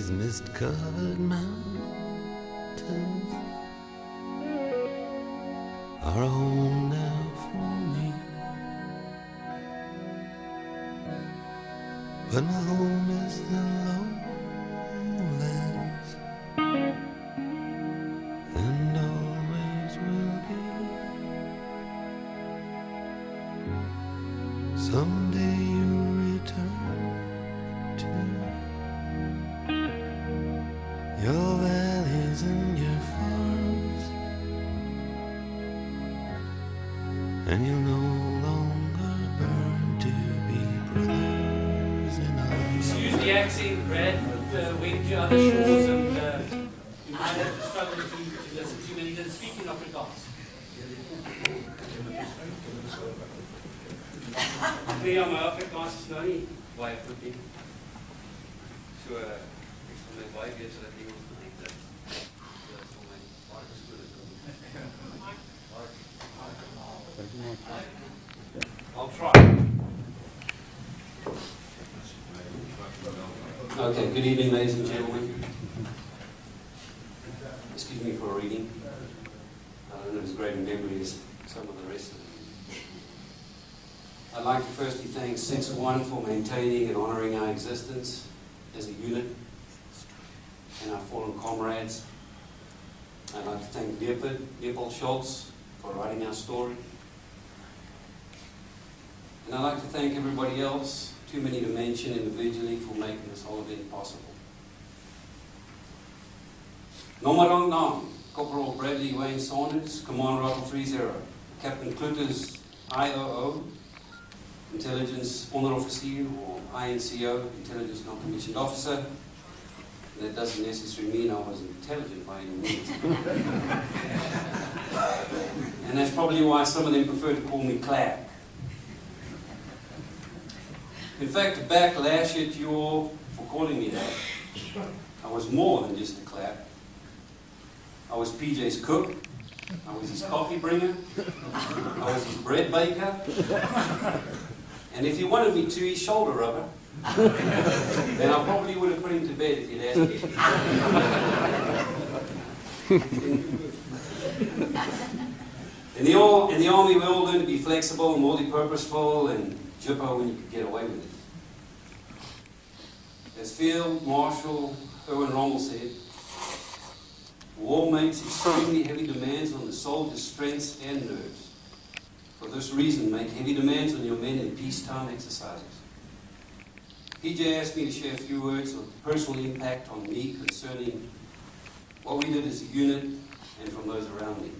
these mist-covered mountains are a home now for me. But my home is the lowlands, and always will be. Someday you'll return to your valleys and your farms, and you'll no longer burn to be brothers in arms. Excuse the accent, Brad, but went to other shores and you might have to struggle to listen to many that speak in Afrikaans. Ja, maar Afrikaans is nou nie baie goed nie. So, ek sal my baie wees dat Engels nog nie dit. Dat is vir my baie geskool is. I'll try. Okay, good evening, ladies and gentlemen. Excuse me for reading. I don't know as great a memory as some of the rest of them. I'd like to firstly thank 6-1 for maintaining and honouring our existence as a unit and our fallen comrades. I'd like to thank Leopold Schultz for writing our story. And I'd like to thank everybody else, too many to mention individually, for making this whole event possible. Nomarong Nam, Corporal Bradley Wayne Saunders, Command Rebel 30, Captain Klutter's IOO, Intelligence Onderofficier, or INCO, Intelligence Non-Commissioned Officer. That doesn't necessarily mean I was intelligent by any means. And that's probably why some of them prefer to call me Clack. In fact, to backlash at you all for calling me that, I was more than just a Clack. I was PJ's cook, I was his coffee bringer, I was his bread baker, and if he wanted me to, his shoulder rubber, then I probably would have put him to bed if he'd asked me. In the Army, we all learn to be flexible and multi-purposeful and jippo when you can get away with it. As Field Marshal Erwin Rommel said, war makes extremely heavy demands on the soldier's strengths and nerves. For this reason, make heavy demands on your men in peacetime exercises. PJ asked me to share a few words of personal impact on me concerning what we did as a unit and from those around me.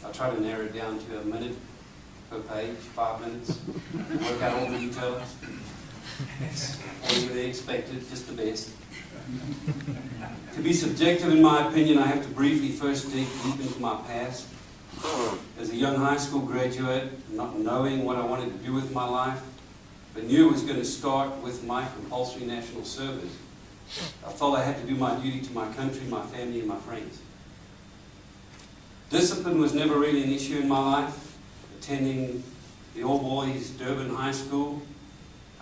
I'll try to narrow it down to a minute per page, 5 minutes, work out all the details. As you would expected, just the best. To be subjective in my opinion, I have to briefly first dig deep into my past. As a young high school graduate, not knowing what I wanted to do with my life, but knew it was going to start with my compulsory national service, I felt I had to do my duty to my country, my family, and my friends. Discipline was never really an issue in my life. Attending the all-boys Durban High School,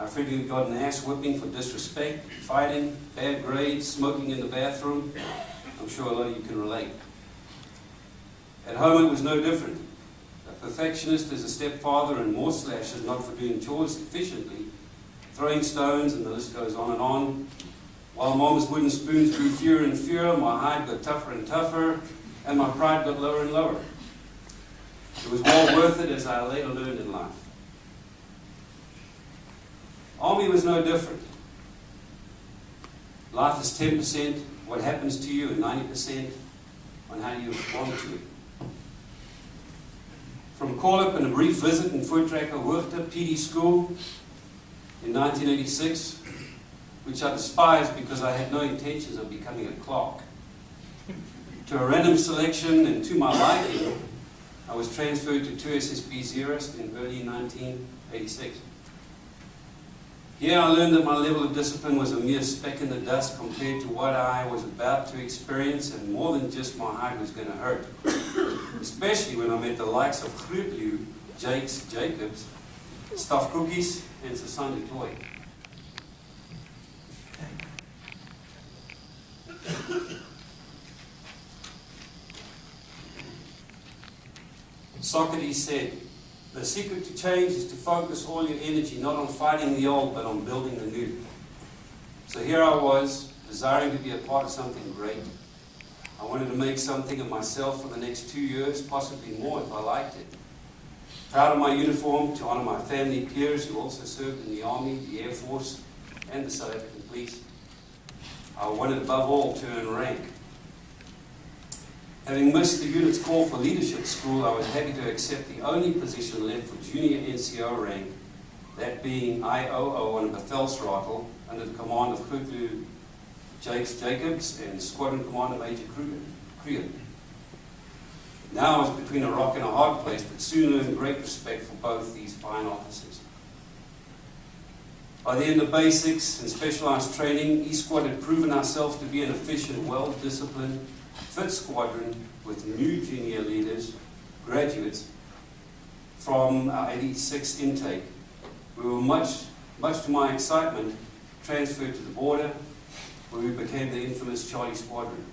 I frequently got an ass whipping for disrespect, fighting, bad grades, smoking in the bathroom. I'm sure a lot of you can relate. At home it was no different. A perfectionist as a stepfather and more slashes not for doing chores efficiently, throwing stones, and the list goes on and on. While mom's wooden spoons grew fewer and fewer, my hide got tougher and tougher, and my pride got lower and lower. It was well worth it, as I later learned in life. Army was no different. Life is 10% what happens to you and 90% on how you respond to it. From call-up and a brief visit in Voortrekker Hoogte PD school in 1986, which I despised because I had no intentions of becoming a clerk, to a random selection and to my liking, I was transferred to 2SSB Zeerust in early 1986. Here I learned that my level of discipline was a mere speck in the dust compared to what I was about to experience, and more than just my hide was going to hurt. Especially when I met the likes of Grootlew, Jakes, Jacobs, Stuff Cookies, and Sasanda Toy. Socrates said, the secret to change is to focus all your energy not on fighting the old, but on building the new. So here I was, desiring to be a part of something great. I wanted to make something of myself for the next 2 years, possibly more if I liked it. Proud of my uniform, to honor my family peers who also served in the Army, the Air Force, and the South African Police. I wanted above all to earn rank. Having missed the unit's call for leadership school, I was happy to accept the only position left for junior NCO rank, that being IOO on Befelsratel under the command of Kutlu Jakes Jacobs and Squadron Commander Major Kruger. Now I was between a rock and a hard place, but soon learned great respect for both these fine officers. By the end of basics and specialized training, East Squad had proven ourselves to be an efficient, well-disciplined, fit squadron with new junior leaders, graduates from our 86 intake. We were much to my excitement, transferred to the border, where we became the infamous Charlie Squadron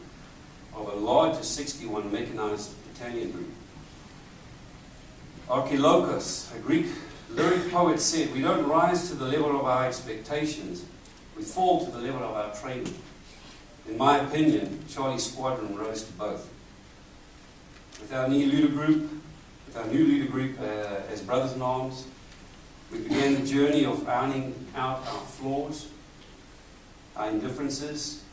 of a larger 61 mechanized battalion group. Archilochos, a Greek lyric poet, said, we don't rise to the level of our expectations, we fall to the level of our training. In my opinion, Charlie Squadron rose to both. With our new leader group as brothers in arms, we began the journey of ironing out our flaws, our indifferences,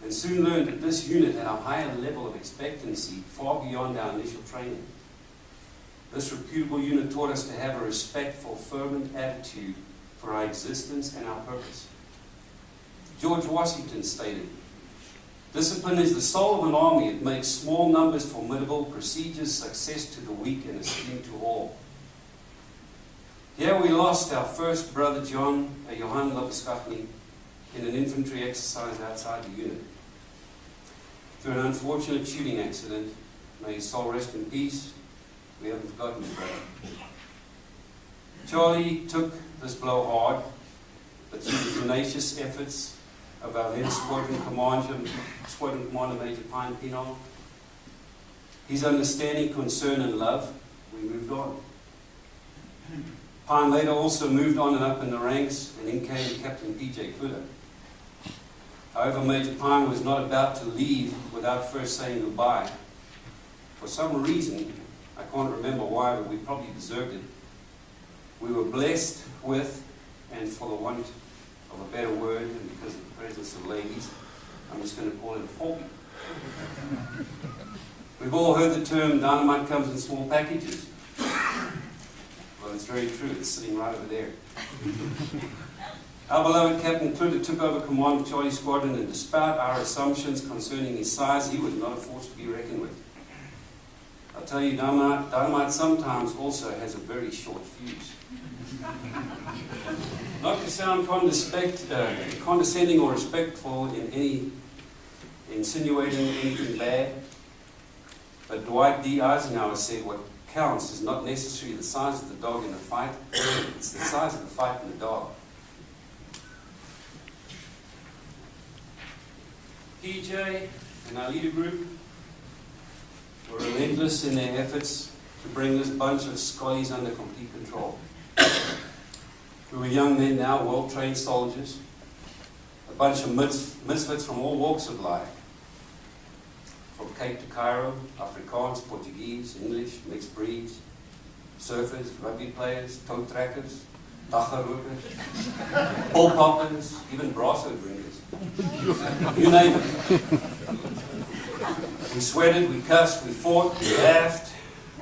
and soon learned that this unit had a higher level of expectancy far beyond our initial training. This reputable unit taught us to have a respectful, fervent attitude for our existence and our purpose. George Washington stated, discipline is the soul of an army. It makes small numbers formidable, procedures success to the weak, and esteem to all. Here we lost our first brother Johan Lopiskatny in an infantry exercise outside the unit. Through an unfortunate shooting accident, may his soul rest in peace, we haven't forgotten his brother. Charlie took this blow hard, but through the tenacious efforts of our then Squadron Commander Major Pine Pinot, his understanding, concern and love, we moved on. Pine later also moved on and up in the ranks, and in came Captain P.J. Kruger. However, Major Pine was not about to leave without first saying goodbye. For some reason, I can't remember why, but we probably deserved it. We were blessed with, and for the want of a better word, and because of the presence of ladies, I'm just going to call it a hobby. We've all heard the term, dynamite comes in small packages. Well, it's very true. It's sitting right over there. Our beloved Captain Kluter took over command of Charlie Squadron, and despite our assumptions concerning his size, he was not a force to be reckoned with. I'll tell you, dynamite sometimes also has a very short fuse. Not to sound condescending or respectful in any insinuating anything bad, but Dwight D. Eisenhower said what counts is not necessarily the size of the dog in the fight, it's the size of the fight in the dog. PJ and our leader group were relentless in their efforts to bring this bunch of scollies under complete control. We were young men now, well-trained soldiers, a bunch of misfits from all walks of life. From Cape to Cairo, Afrikaans, Portuguese, English, mixed breeds, surfers, rugby players, tow trackers, daggerokers, pole poppers, even brasso drinkers. You name it. We sweated, we cussed, we fought, we laughed,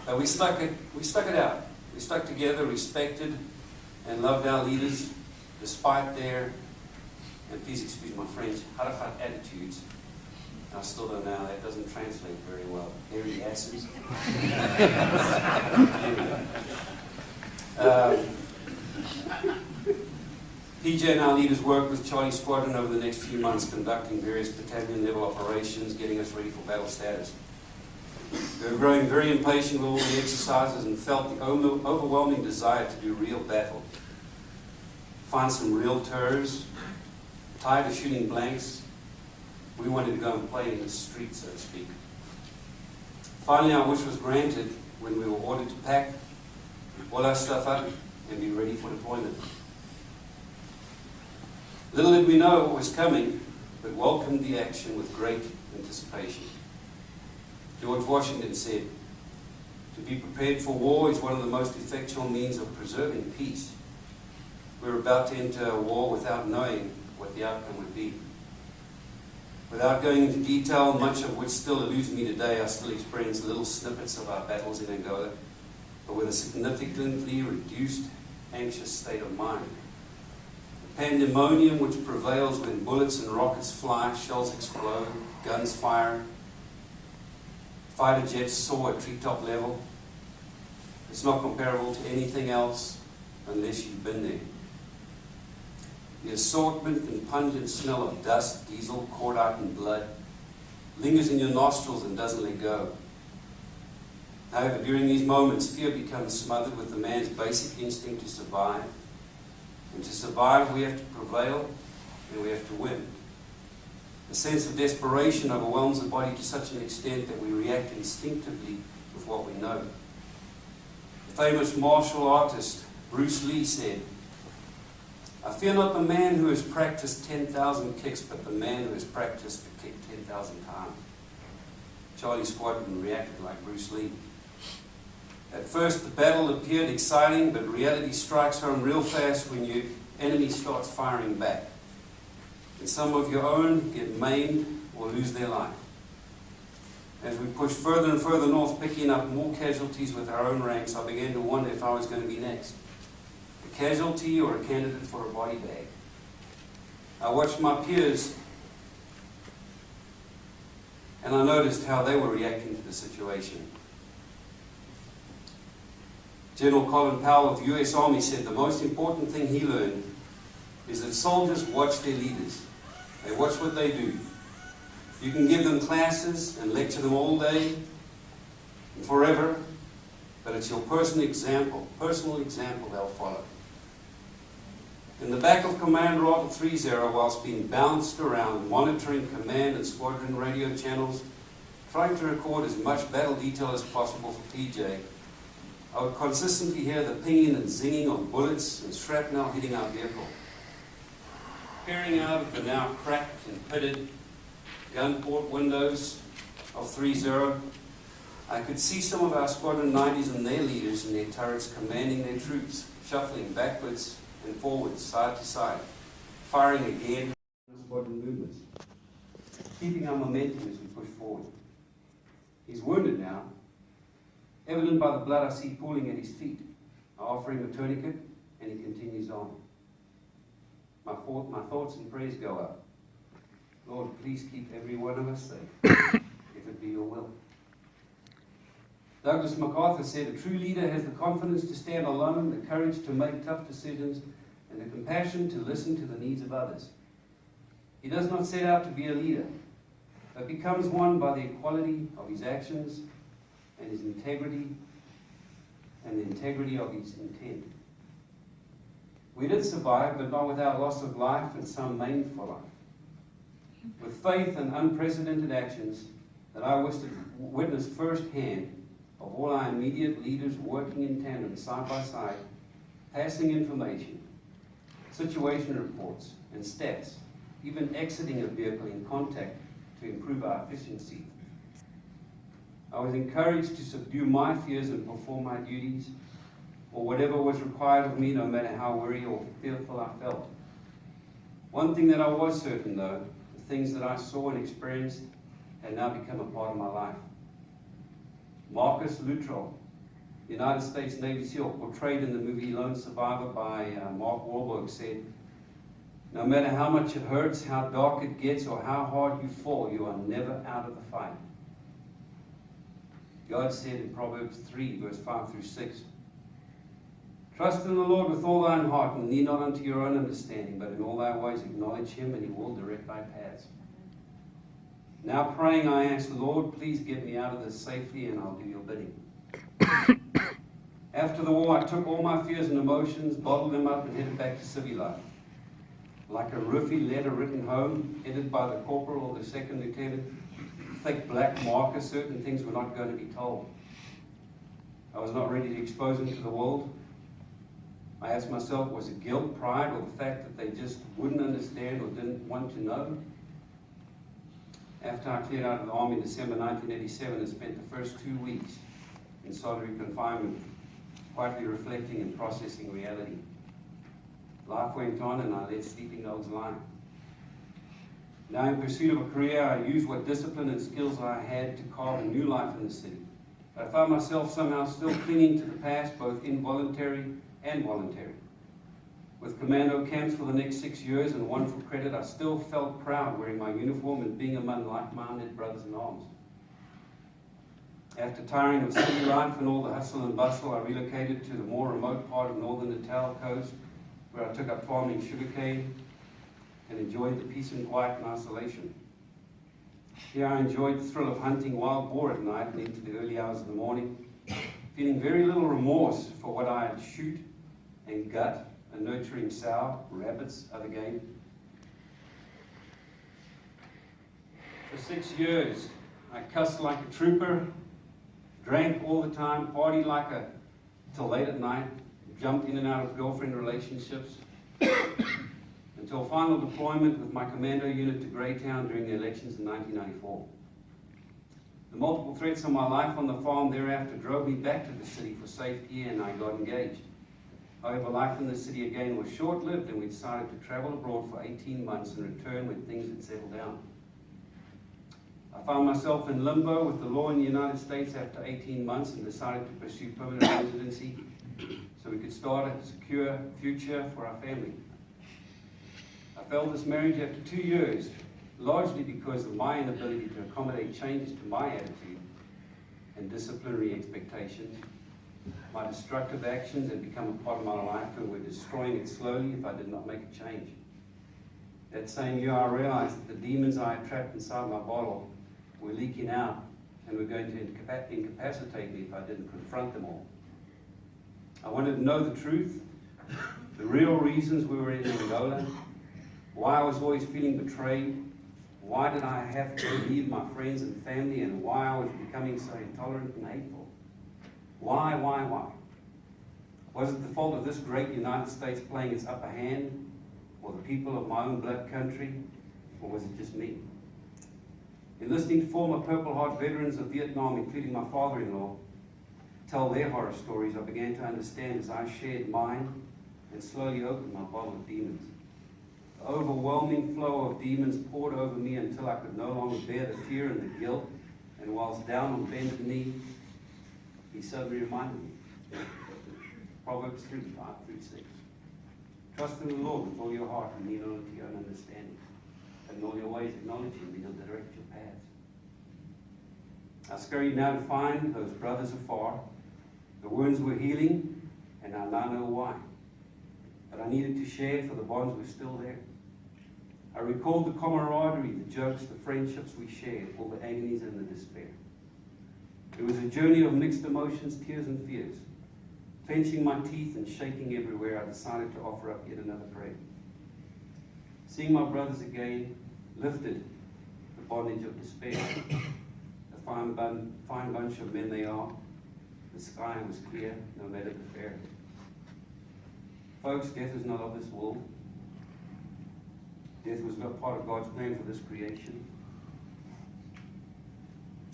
but we stuck it out. We stuck together, respected and loved our leaders despite their, and please excuse my French, harakat attitudes. I still don't know, that doesn't translate very well. Hairy asses. PJ and our leaders worked with Charlie Squadron over the next few months, conducting various battalion-level operations, getting us ready for battle status. We were growing very impatient with all the exercises and felt the overwhelming desire to do real battle. Find some real terrors, tired of shooting blanks, We wanted to go and play in the street, so to speak. Finally, our wish was granted when we were ordered to pack all our stuff up and be ready for deployment. Little did we know what was coming, but welcomed the action with great anticipation. George Washington said, "To be prepared for war is one of the most effectual means of preserving peace." We're about to enter a war without knowing what the outcome would be. Without going into detail, much of which still eludes me today, I still experience little snippets of our battles in Angola, but with a significantly reduced, anxious state of mind. The pandemonium which prevails when bullets and rockets fly, shells explode, guns fire, fighter jets soar at treetop level, it's not comparable to anything else unless you've been there. The assortment and pungent smell of dust, diesel, cordite, and blood lingers in your nostrils and doesn't let go. However, during these moments, fear becomes smothered with the man's basic instinct to survive. And to survive, we have to prevail and we have to win. A sense of desperation overwhelms the body to such an extent that we react instinctively with what we know. The famous martial artist Bruce Lee said, "I fear not the man who has practiced 10,000 kicks, but the man who has practiced the kick 10,000 times." Charlie Squadron reacted like Bruce Lee. At first, the battle appeared exciting, but reality strikes home real fast when your enemy starts firing back. And some of your own get maimed or lose their life. As we pushed further and further north, picking up more casualties with our own ranks, I began to wonder if I was going to be next. A casualty or a candidate for a body bag. I watched my peers and I noticed how they were reacting to the situation. General Colin Powell of the US Army said the most important thing he learned is that soldiers watch their leaders. They watch what they do. You can give them classes and lecture them all day and forever, but it's your personal example they'll follow. In the back of Command Rocket 30, whilst being bounced around, monitoring command and squadron radio channels, trying to record as much battle detail as possible for PJ, I would consistently hear the pinging and zinging of bullets and shrapnel hitting our vehicle. Peering out of the now cracked and pitted gun port windows of 30, I could see some of our Squadron 90s and their leaders in their turrets commanding their troops, shuffling backwards and forwards, side to side, firing again squadron movements, keeping our momentum as we push forward. He's wounded now, evident by the blood I see pooling at his feet. I offer him a tourniquet and he continues on. My thoughts and prayers go up. Lord, please keep every one of us safe, if it be your will. Douglas MacArthur said, "A true leader has the confidence to stand alone, the courage to make tough decisions, and the compassion to listen to the needs of others. He does not set out to be a leader, but becomes one by the equality of his actions and his integrity and the integrity of his intent." We did survive, but not without loss of life and some maimed for life. With faith and unprecedented actions that I witnessed firsthand of all our immediate leaders working in tandem, side by side, passing information, situation reports, and stats, even exiting a vehicle in contact to improve our efficiency. I was encouraged to subdue my fears and perform my duties, or whatever was required of me, no matter how weary or fearful I felt. One thing that I was certain, though, the things that I saw and experienced had now become a part of my life. Marcus Luttrell, United States Navy SEAL, portrayed in the movie Lone Survivor by Mark Wahlberg, said, "No matter how much it hurts, how dark it gets, or how hard you fall, you are never out of the fight." God said in Proverbs 3, verse 5 through 6, "Trust in the Lord with all thine heart, and lean not unto your own understanding, but in all thy ways acknowledge him, and he will direct thy paths." Now praying, I ask, "Lord, please get me out of this safely, and I'll do your bidding." After the war, I took all my fears and emotions, bottled them up, and headed back to civvy life. like a roofy letter written home, headed by the corporal or the second lieutenant, thick black marker, certain things were not going to be told. I was not ready to expose them to the world. I asked myself, was it guilt, pride, or the fact that they just wouldn't understand or didn't want to know? After I cleared out of the army in December 1987 and spent the first 2 weeks in solitary confinement, quietly reflecting and processing reality. Life went on and I let sleeping dogs lie. Now in pursuit of a career, I used what discipline and skills I had to carve a new life in the city. But I found myself somehow still clinging to the past, both involuntary and voluntary. With commando camps for the next 6 years and one for credit, I still felt proud wearing my uniform and being among like-minded brothers in arms. After tiring of city life and all the hustle and bustle, I relocated to the more remote part of northern Natal coast, where I took up farming sugarcane and enjoyed the peace and quiet and isolation. Here I enjoyed the thrill of hunting wild boar at night and into the early hours of the morning, feeling very little remorse for what I had shoot and gut, a nurturing sow, rabbits, other game. For 6 years, I cussed like a trooper, drank all the time, partied till late at night, jumped in and out of girlfriend relationships, until final deployment with my commando unit to Greytown during the elections in 1994. The multiple threats on my life on the farm thereafter drove me back to the city for safety, and I got engaged. However, life in the city again was short-lived, and we decided to travel abroad for 18 months and return when things had settled down. I found myself in limbo with the law in the United States after 18 months and decided to pursue permanent residency so we could start a secure future for our family. I failed this marriage after 2 years, largely because of my inability to accommodate changes to my attitude and disciplinary expectations. My destructive actions had become a part of my life and were destroying it slowly if I did not make a change. That same year I realized that the demons I had trapped inside my bottle were leaking out and were going to incapacitate me if I didn't confront them all. I wanted to know the truth, the real reasons we were in Angola, why I was always feeling betrayed, why did I have to leave my friends and family, and why I was becoming so intolerant and hateful. Why? Was it the fault of this great United States playing its upper hand, or the people of my own blood country, or was it just me? In listening to former Purple Heart veterans of Vietnam, including my father-in-law, tell their horror stories, I began to understand as I shared mine and slowly opened my bottle of demons. The overwhelming flow of demons poured over me until I could no longer bear the fear and the guilt, and whilst down on bended knee, he suddenly reminded me. Proverbs 3:5-6. Trust in the Lord with all your heart and lean not unto your own understanding. And in all your ways acknowledge him, and he'll direct your paths. I scurried now to find those brothers afar. The wounds were healing, and I now know why. But I needed to share, for the bonds were still there. I recalled the camaraderie, the jokes, the friendships we shared, all the agonies and the despair. It was a journey of mixed emotions, tears and fears. Clenching my teeth and shaking everywhere, I decided to offer up yet another prayer. Seeing my brothers again lifted the bondage of despair. A fine bunch of men they are. The sky was clear, no matter the fare. Folks, death is not of this world. Death was not part of God's plan for this creation.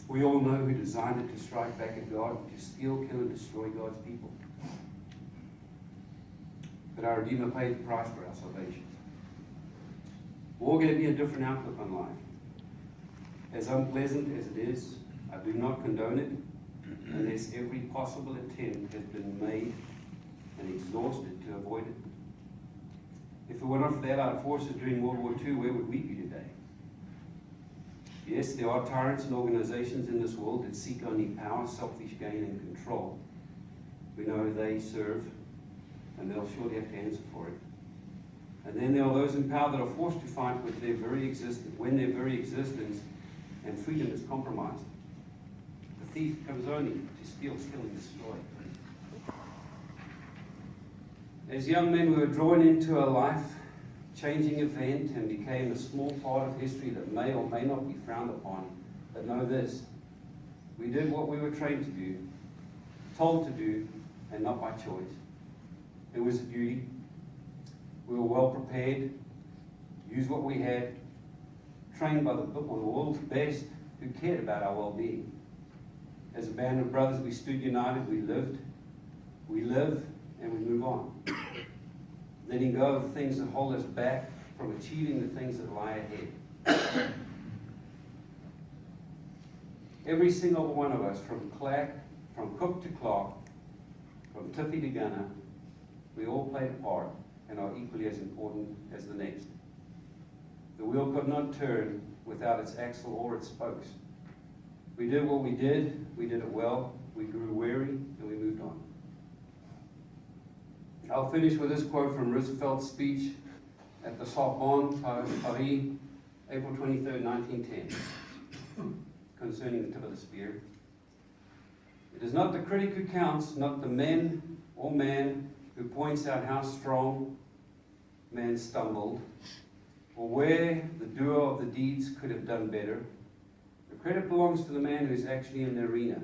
We all know who designed it to strike back at God, to steal, kill, and destroy God's people. But our Redeemer paid the price for our salvation. War gave me a different outlook on life. As unpleasant as it is, I do not condone it unless every possible attempt has been made and exhausted to avoid it. If it were not for the Allied forces during World War II, where would we be today? Yes, there are tyrants and organizations in this world that seek only power, selfish gain, and control. We know who they serve, and they'll surely have to answer for it. And then there are those in power that are forced to fight with their very existence, when their very existence and freedom is compromised. The thief comes only to steal, kill, and destroy. As young men, we were drawn into a life changing event and became a small part of history that may or may not be frowned upon. But know this, we did what we were trained to do, told to do, and not by choice. It was a duty. We were well prepared, used what we had, trained by the world's best who cared about our well-being. As a band of brothers, we stood united, we lived, we live, and we move on. Letting go of the things that hold us back from achieving the things that lie ahead. Every single one of us, from cook to clerk, from Tiffy to gunner, we all played a part and are equally as important as the next. The wheel could not turn without its axle or its spokes. We did what we did it well, we grew weary, and we moved on. I'll finish with this quote from Roosevelt's speech at the Sorbonne, Paris, April 23rd, 1910, concerning the tip of the spear. It is not the critic who counts, not the men or man who points out how strong man stumbled, or where the doer of the deeds could have done better. The credit belongs to the man who is actually in the arena,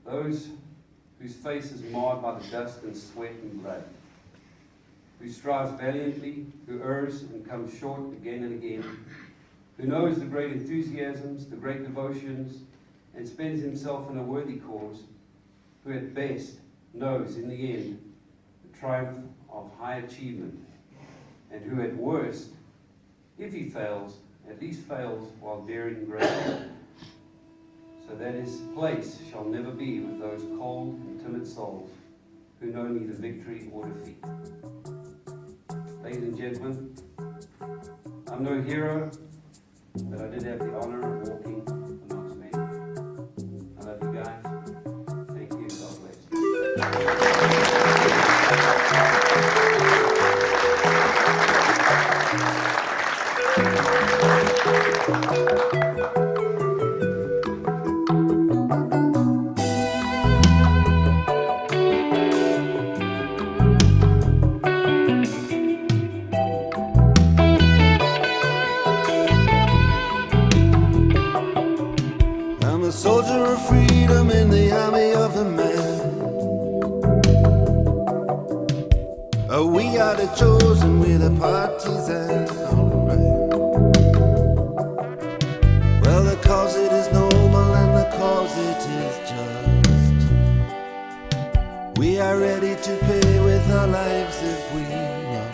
those whose face is marred by the dust and sweat and blood, who strives valiantly, who errs and comes short again and again, who knows the great enthusiasms, the great devotions, and spends himself in a worthy cause, who at best knows in the end the triumph of high achievement, and who at worst, if he fails, at least fails while daring greatly, so that his place shall never be with those cold and timid souls who know neither victory or defeat. Ladies and gentlemen, I'm no hero, but I did have the honor of walking amongst men. I love you guys. Thank you. God bless. I'm a soldier of freedom in the army of the man. Oh, we are the chosen, we're the partisans. Alright. Well, the cause it is noble and the cause it is just. We are ready to pay with our lives if we are.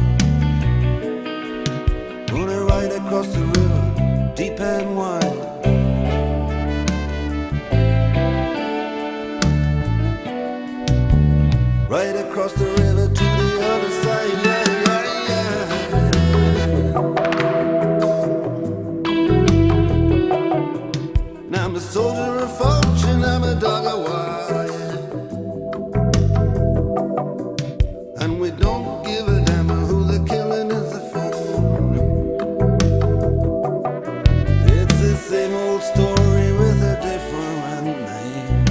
Gonna ride across the river, deep and wide. Right across the river to the other side, yeah, yeah, yeah. And I'm a soldier of fortune, I'm a dog of war, yeah. And we don't give a damn who the killing is for. It's the same old story with a different name.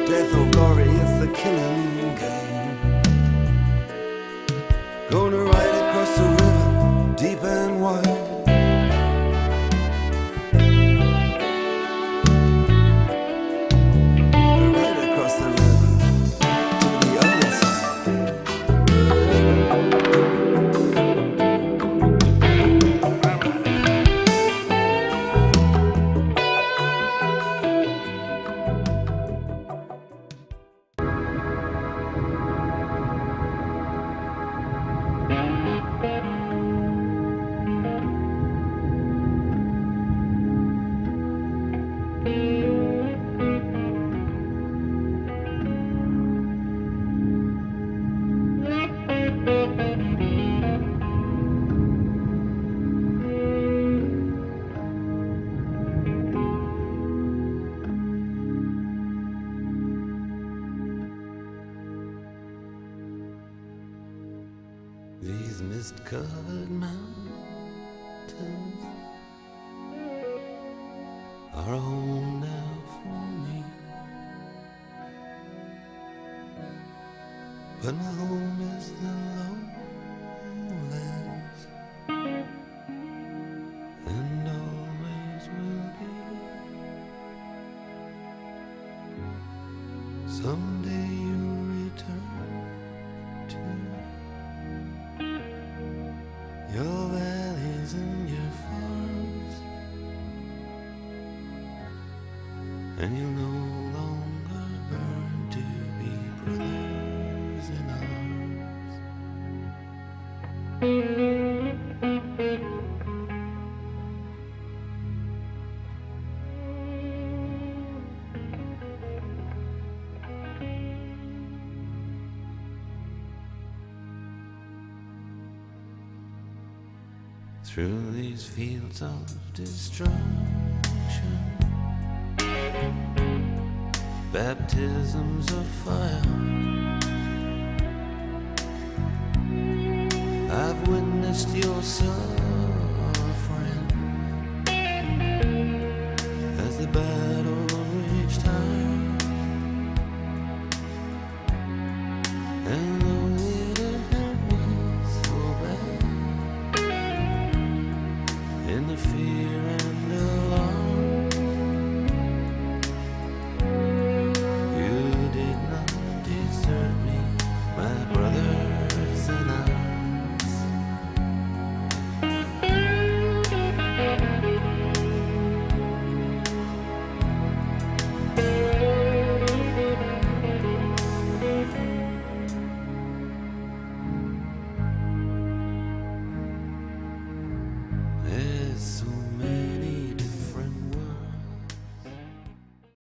Death or glory, it's the killing game. Gonna ride across the river, deep and wide. Right across the river, to the other side. These mist-covered mountains are home now for me. but my home is the lowlands, and always will be. Someday you'll return to your valleys and your farms, and you'll no longer burn to be brothers in arms. Through these fields of destruction, baptisms of fire, I've witnessed your son